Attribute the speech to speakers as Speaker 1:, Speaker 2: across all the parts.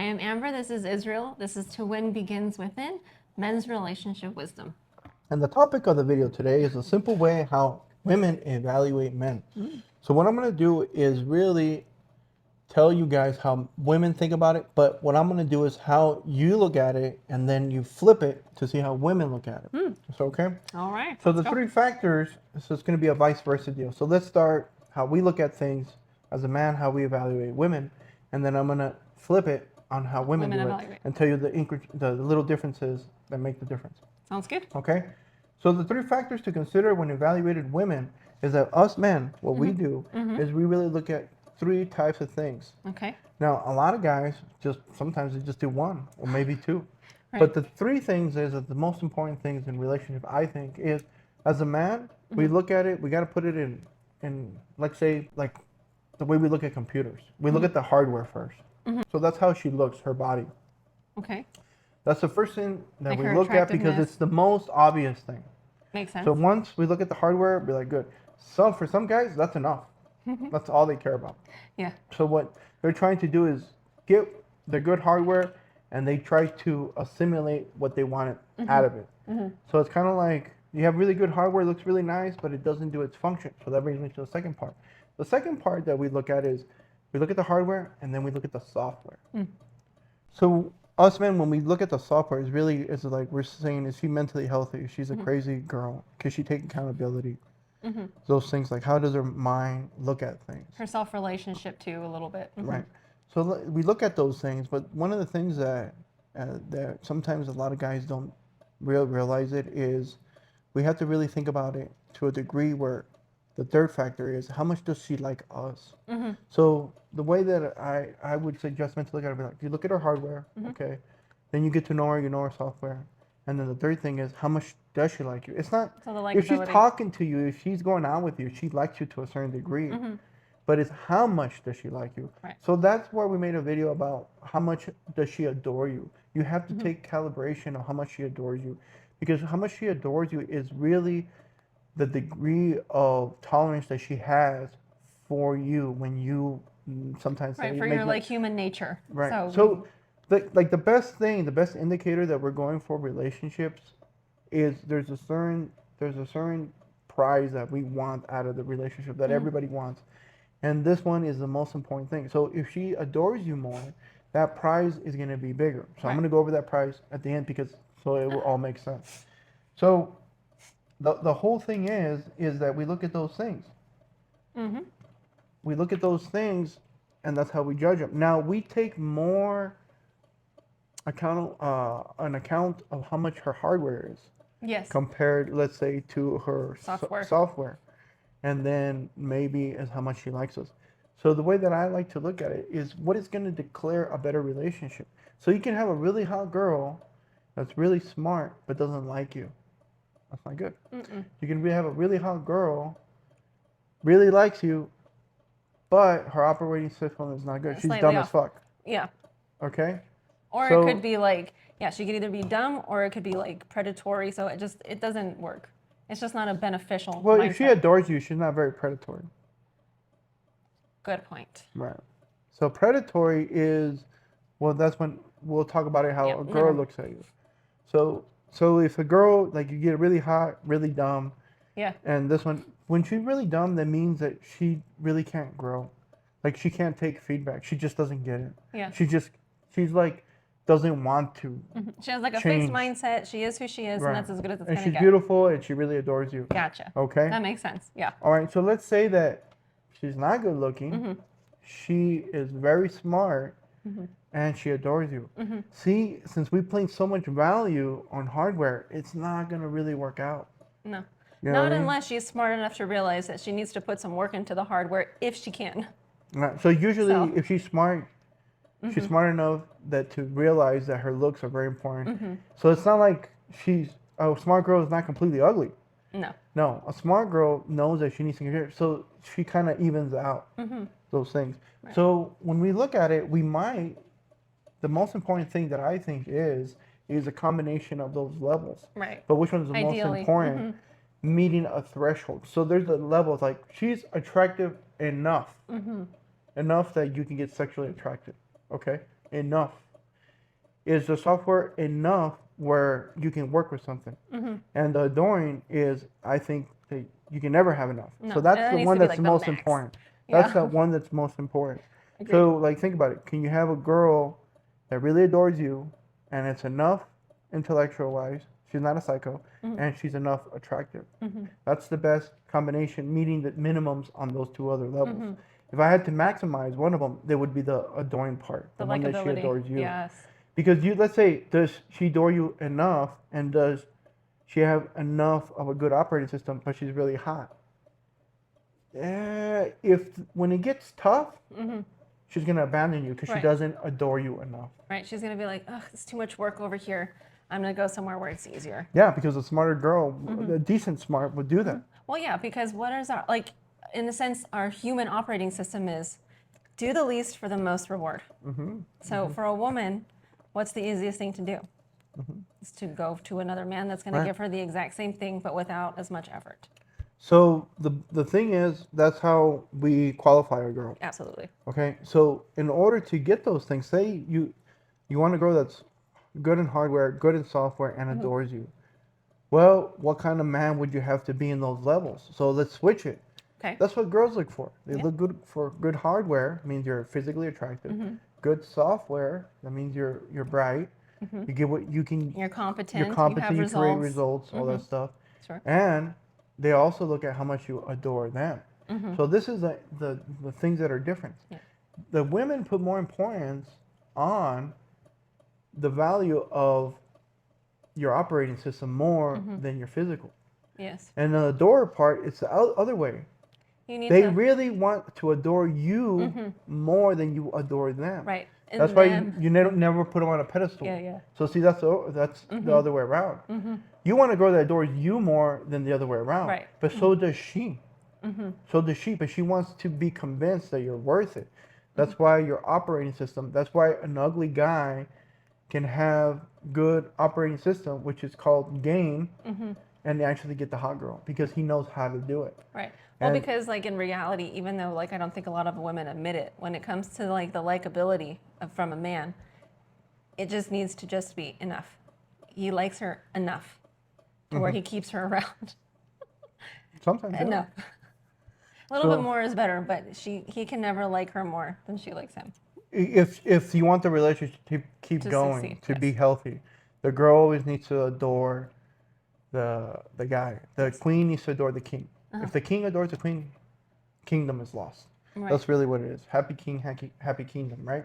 Speaker 1: am Amber. This is Israel. This is To Win Begins Within, Men's Relationship Wisdom.
Speaker 2: And the topic of the video today is a simple way how women evaluate men. So what I'm going to do is really tell you guys how women think about it, but what I'm going to do is how you look at it, and then you flip it to see how women look at it. So, okay?
Speaker 1: All right.
Speaker 2: So the three factors, so it's going to be a vice versa deal. So let's start how we look at things as a man, how we evaluate women, and then I'm going to flip it on how women do it and tell you the little differences that make the difference.
Speaker 1: Sounds good.
Speaker 2: Okay? So the three factors to consider when evaluating women is that us men, what we do is we really look at three types of things.
Speaker 1: Okay.
Speaker 2: Now, a lot of guys sometimes they just do one or maybe two. Right. But the three things is that the most important things in relationship, I think, is as a man, we look at it, we got to put it in, let's say, like the way we look at computers. We look at the hardware first. So that's how she looks, her body.
Speaker 1: Okay.
Speaker 2: That's the first thing that we look at because it's the most obvious thing.
Speaker 1: Makes sense.
Speaker 2: So once we look at the hardware, we're like, good. For some guys, that's enough. That's all they care about.
Speaker 1: Yeah.
Speaker 2: So what they're trying to do is get the good hardware, and they try to assimilate what they wanted out of it. So it's kind of like you have really good hardware, it looks really nice, but it doesn't do its function. So that brings me to the second part. The second part that we look at is we look at the hardware, and then we look at the software. So us men, when we look at the software, it's like we're saying, is she mentally healthy? She's a crazy girl. Can she take accountability? Those things, like how does her mind look at things?
Speaker 1: Her self-relationship too, a little bit.
Speaker 2: Right. So we look at those things, but one of the things that sometimes a lot of guys don't realize it is we have to really think about it to a degree where the third factor is how much does she like us? So the way that I would suggest men to look at it, like, you look at her hardware, okay, then you get to know her, you know her software, and then the third thing is how much does she like you? It's not if she's talking to you, if she's going out with you, she likes you to a certain degree, but it's how much does she like you?
Speaker 1: Right.
Speaker 2: So that's where we made a video about how much does she adore you. You have to take calibration of how much she adores you, because how much she adores you is really the degree of tolerance that she has for you when you sometimes
Speaker 1: say for your like human nature.
Speaker 2: Right. So the best indicator that we're going for relationships is there's a certain prize that we want out of the relationship that everybody wants. And this one is the most important thing. So if she adores you more, that prize is going to be bigger. So I'm going to go over that prize at the end so it will all make sense. So the whole thing is that we look at those things. We look at those things, and that's how we judge them. Now we take more account of how much her hardware is.
Speaker 1: Yes.
Speaker 2: Compared, let's say, to her software. And then maybe as how much she likes us. So the way that I like to look at it is what is going to declare a better relationship. So you can have a really hot girl that's really smart but doesn't like you. That's not good. You can have a really hot girl, really likes you, but her operating system is not good. She's dumb as fuck.
Speaker 1: Yeah.
Speaker 2: Okay?
Speaker 1: Or it could be like, she could either be dumb or it could be like predatory. So it doesn't work. It's just not a beneficial mindset.
Speaker 2: If she adores you, she's not very predatory.
Speaker 1: Good point.
Speaker 2: Right. So predatory is, that's when we'll talk about it, how a girl looks at you. So if a girl, like you get really hot, really dumb.
Speaker 1: Yeah.
Speaker 2: And this one, when she's really dumb, that means that she really can't grow. Like she can't take feedback. She just doesn't get it.
Speaker 1: Yeah.
Speaker 2: She's like, doesn't want to.
Speaker 1: She has like a fixed mindset. She is who she is, and that's as good as it's going to get.
Speaker 2: And she's beautiful, and she really adores you.
Speaker 1: Gotcha.
Speaker 2: Okay?
Speaker 1: That makes sense. Yeah.
Speaker 2: All right, so let's say that she's not good looking. She is very smart, and she adores you. See, since we place so much value on hardware, it's not going to really work out.
Speaker 1: No. Not unless she's smart enough to realize that she needs to put some work into the hardware if she can.
Speaker 2: Right. So usually, if she's smart, she's smart enough to realize that her looks are very important. So it's not like a smart girl is not completely ugly. No, a smart girl knows that she needs to get, so she kind of evens out those things. Right. So when we look at it, the most important thing that I think is a combination of those levels.
Speaker 1: Right.
Speaker 2: But which one is the most important? Meeting a threshold. So there's the levels, like she's attractive enough that you can get sexually attracted. Okay? Enough. is the software enough where you can work with something? And the adoring is, I think, that you can never have enough.
Speaker 1: No,
Speaker 2: So that's
Speaker 1: that
Speaker 2: the
Speaker 1: needs
Speaker 2: one
Speaker 1: to be
Speaker 2: that's
Speaker 1: like the
Speaker 2: most
Speaker 1: max.
Speaker 2: important. That's
Speaker 1: Yeah.
Speaker 2: the one that's most important.
Speaker 1: Agreed.
Speaker 2: So, like, think about it. Can you have a girl that really adores you, and it's enough intellectual wise? She's not a psycho, and she's enough attractive. That's the best combination, meeting the minimums on those two other levels. If I had to maximize one of them, there would be the adoring part,
Speaker 1: The
Speaker 2: the one that she
Speaker 1: likability.
Speaker 2: adores you.
Speaker 1: Yes.
Speaker 2: Because you, let's say, does she adore you enough, and does she have enough of a good operating system, but she's really hot? If when it gets tough, she's gonna abandon you because she
Speaker 1: Right.
Speaker 2: doesn't adore you enough.
Speaker 1: Right. She's gonna be like, "Ugh, it's too much work over here. I'm gonna go somewhere where it's easier."
Speaker 2: Yeah, because a smarter girl, a decent smart, would do that.
Speaker 1: Well, yeah, because what is our, like, in a sense, our human operating system is do the least for the most reward. So for a woman, what's the easiest thing to do? Is to go to another man that's going to
Speaker 2: Right.
Speaker 1: give her the exact same thing, but without as much effort.
Speaker 2: So the thing is, that's how we qualify a girl.
Speaker 1: Absolutely.
Speaker 2: Okay, so in order to get those things, say you want a girl that's good in hardware, good in software, and adores you. Well, what kind of man would you have to be in those levels? So let's switch it.
Speaker 1: Okay.
Speaker 2: That's what girls look for. They
Speaker 1: Yeah.
Speaker 2: look good for good hardware, means you're physically attractive. Good software, that means you're bright. You get what you can.
Speaker 1: You're competent.
Speaker 2: You're competent.
Speaker 1: You
Speaker 2: You
Speaker 1: have
Speaker 2: create
Speaker 1: results.
Speaker 2: results, all that stuff.
Speaker 1: Sure.
Speaker 2: And they also look at how much you adore them. So this is the things that are different.
Speaker 1: Yeah.
Speaker 2: The women put more importance on the value of your operating system more than your physical.
Speaker 1: Yes.
Speaker 2: And the adore part, it's the other way.
Speaker 1: You need
Speaker 2: They
Speaker 1: to.
Speaker 2: really want to adore you more than you adore them.
Speaker 1: Right. And
Speaker 2: That's why
Speaker 1: then-
Speaker 2: you never put them on a pedestal.
Speaker 1: Yeah, yeah.
Speaker 2: So see, that's the other way around. You want a girl that adores you more than the other way around.
Speaker 1: Right.
Speaker 2: But so does she. So does she. But she wants to be convinced that you're worth it. That's why your operating system. That's why an ugly guy can have good operating system, which is called game, and they actually get the hot girl because he knows how to do it.
Speaker 1: Right. Well,
Speaker 2: And-
Speaker 1: because like in reality, even though like I don't think a lot of women admit it, when it comes to like the likability from a man, it just needs to just be enough. He likes her enough to where he keeps her around.
Speaker 2: Sometimes. Yeah.
Speaker 1: Enough. A little
Speaker 2: So-
Speaker 1: bit more is better, but he can never like her more than she likes him.
Speaker 2: If you want the relationship to keep
Speaker 1: To
Speaker 2: going,
Speaker 1: succeed,
Speaker 2: to
Speaker 1: yes.
Speaker 2: be healthy, the girl always needs to adore the guy. The queen needs to adore the king. If the king adores the queen, kingdom is lost.
Speaker 1: Right.
Speaker 2: That's really what it is. Happy king, happy kingdom, right?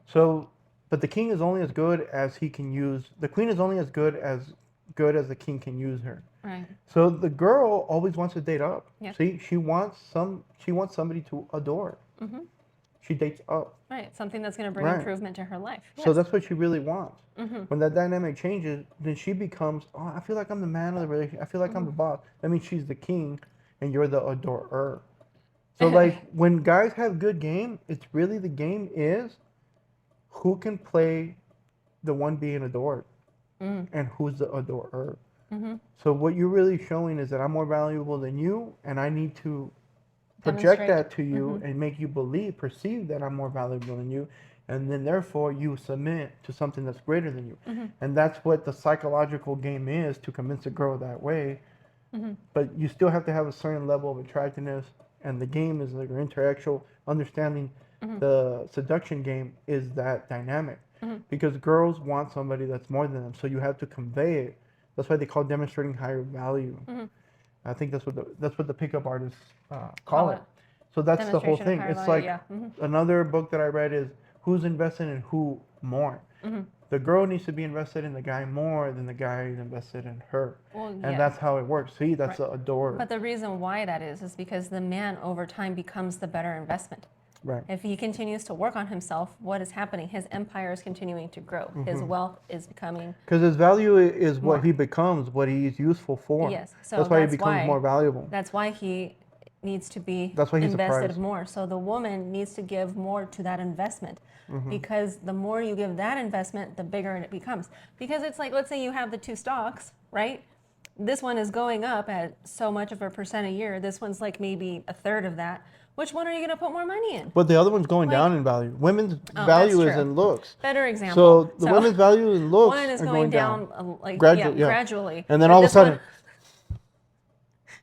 Speaker 2: So, but the king is only as good as he can use. The queen is only as good as the king can use her.
Speaker 1: Right.
Speaker 2: So the girl always wants to date up.
Speaker 1: Yeah.
Speaker 2: See, she wants somebody to adore. She dates up.
Speaker 1: Right. Something that's going to bring
Speaker 2: Right.
Speaker 1: improvement to her life.
Speaker 2: So that's what she really wants. When that dynamic changes, then she becomes, oh, I feel like I'm the man of the relationship. I feel like I'm the boss. That means she's the king and you're the adorer. So like when guys have good game, it's really the game is who can play the one being adored and who's the adorer. So what you're really showing is that I'm more valuable than you and I need to project
Speaker 1: Demonstrate.
Speaker 2: that to you and make you perceive that I'm more valuable than you, and then therefore you submit to something that's greater than you. And that's what the psychological game is, to convince a girl that way. But you still have to have a certain level of attractiveness, and the game is like your intellectual understanding. The seduction game is that dynamic because girls want somebody that's more than them, so you have to convey it. That's why they call demonstrating higher value. I think that's what the pickup artists call it. So that's the whole
Speaker 1: Demonstration of
Speaker 2: thing.
Speaker 1: higher
Speaker 2: It's
Speaker 1: value,
Speaker 2: like
Speaker 1: yeah.
Speaker 2: another book that I read is who's invested in who more. The girl needs to be invested in the guy more than the guy is invested in her.
Speaker 1: Well,
Speaker 2: And
Speaker 1: yeah.
Speaker 2: that's how it works. See, that's
Speaker 1: Right.
Speaker 2: the adorer.
Speaker 1: But the reason why that is because the man over time becomes the better investment.
Speaker 2: Right.
Speaker 1: If he continues to work on himself, what is happening? His empire is continuing to grow. His wealth is becoming.
Speaker 2: Because his value is what
Speaker 1: More.
Speaker 2: he becomes, what he's useful for.
Speaker 1: Yes, so
Speaker 2: that's why he
Speaker 1: that's
Speaker 2: becomes
Speaker 1: why-
Speaker 2: more valuable.
Speaker 1: That's why he needs to be
Speaker 2: That's why he's a
Speaker 1: invested
Speaker 2: prize.
Speaker 1: more. So the woman needs to give more to that investment
Speaker 2: Mm-hmm.
Speaker 1: because the more you give that investment, the bigger it becomes. Because it's like, let's say you have the two stocks, right? This one is going up at so much of a percent a year. This one's like maybe a third of that. Which one are you going to put more money in?
Speaker 2: But the other one's going
Speaker 1: Like-
Speaker 2: down in value. Women's
Speaker 1: Oh,
Speaker 2: value
Speaker 1: that's
Speaker 2: is
Speaker 1: true.
Speaker 2: in looks.
Speaker 1: Better example.
Speaker 2: So the women's value in looks
Speaker 1: one is
Speaker 2: are
Speaker 1: going down,
Speaker 2: Gradually, yeah.
Speaker 1: gradually.
Speaker 2: And then
Speaker 1: But
Speaker 2: all of a
Speaker 1: this one-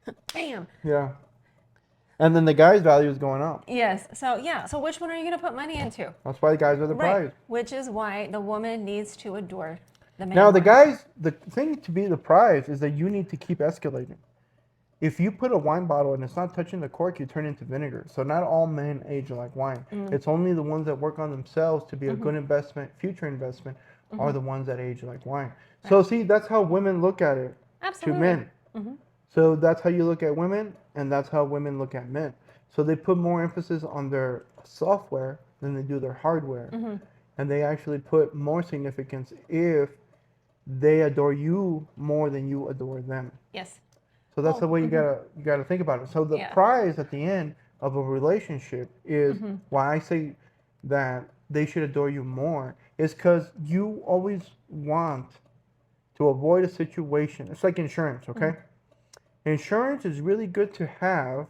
Speaker 2: sudden,
Speaker 1: bam.
Speaker 2: yeah. And then the guy's value is going up.
Speaker 1: Yes. So yeah. So which one are you going to put money into?
Speaker 2: That's why the guys are the prize.
Speaker 1: Which is why the woman needs to adore the man.
Speaker 2: Now, the
Speaker 1: more.
Speaker 2: guys, the thing to be the prize is that you need to keep escalating. If you put a wine bottle and it's not touching the cork, you turn it into vinegar. So not all men age like wine. It's only the ones that work on themselves to be a good investment, future investment, are the ones that age like wine. Right. So see, that's how women look at it.
Speaker 1: Absolutely.
Speaker 2: To men. So that's how you look at women, and that's how women look at men. So they put more emphasis on their software than they do their hardware. And they actually put more significance if they adore you more than you adore them.
Speaker 1: Yes.
Speaker 2: So that's the way you gotta think about it. So the prize at the end of a relationship is why I say that they should adore you more is because you always want to avoid a situation. It's like insurance, okay? Insurance is really good to have,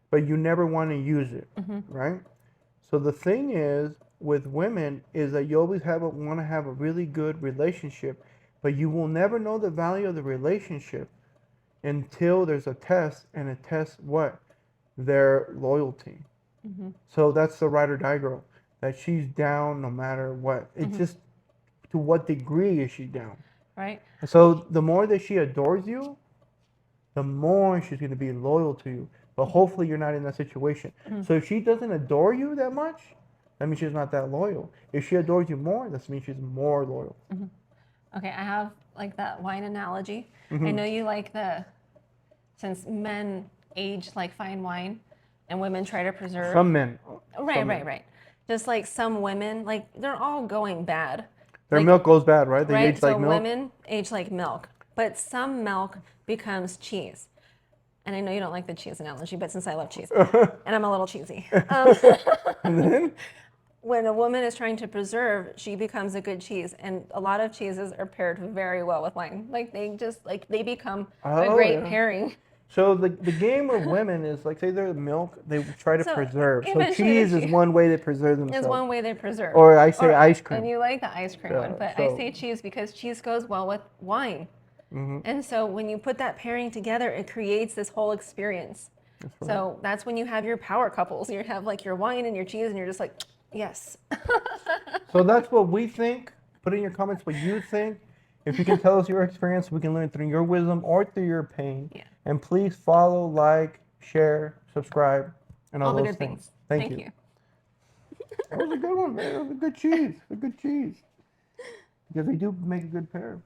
Speaker 2: but you never want to use it, right? So the thing is with women is that you always want to have a really good relationship, but you will never know the value of the relationship until there's a test, and it tests what? Their loyalty. So that's the ride or die girl, that she's down no matter what. It's just to what degree is she down?
Speaker 1: Right.
Speaker 2: So the more that she adores you, the more she's going to be loyal to you. But hopefully you're not in that situation. So if she doesn't adore you that much, that means she's not that loyal. If she adores you more, that means she's more loyal.
Speaker 1: Okay, I have like that wine analogy. I know you like since men age like fine wine and women try to preserve.
Speaker 2: Some men.
Speaker 1: Right. Just like some women, like they're all going bad.
Speaker 2: Their
Speaker 1: like,
Speaker 2: milk goes bad, right? They
Speaker 1: right?
Speaker 2: age like
Speaker 1: so
Speaker 2: milk.
Speaker 1: women age like milk, but some milk becomes cheese. And I know you don't like the cheese analogy, but since I love cheese, and I'm a little cheesy.
Speaker 2: And then?
Speaker 1: When a woman is trying to preserve, she becomes a good cheese. And a lot of cheeses are paired very well with wine. Like they become a great pairing.
Speaker 2: So the game of women is like, say they're milk, they try to preserve. So
Speaker 1: eventually
Speaker 2: cheese is one way to preserve themselves.
Speaker 1: Is one way they preserve.
Speaker 2: Or I say ice cream.
Speaker 1: And you like the ice cream one, but I say cheese because cheese goes well with wine. And so when you put that pairing together, it creates this whole experience. That's right. So that's when you have your power couples. You have like your wine and your cheese, and you're just like, yes.
Speaker 2: So that's what we think. Put in your comments what you think. If you can tell us your experience, we can learn through your wisdom or through your pain. Yeah. And please follow, like, share, subscribe, and all those
Speaker 1: the good
Speaker 2: things.
Speaker 1: things. Thank you.
Speaker 2: That was a good one, man. That was a good cheese. A good cheese. Because they do make a good pair.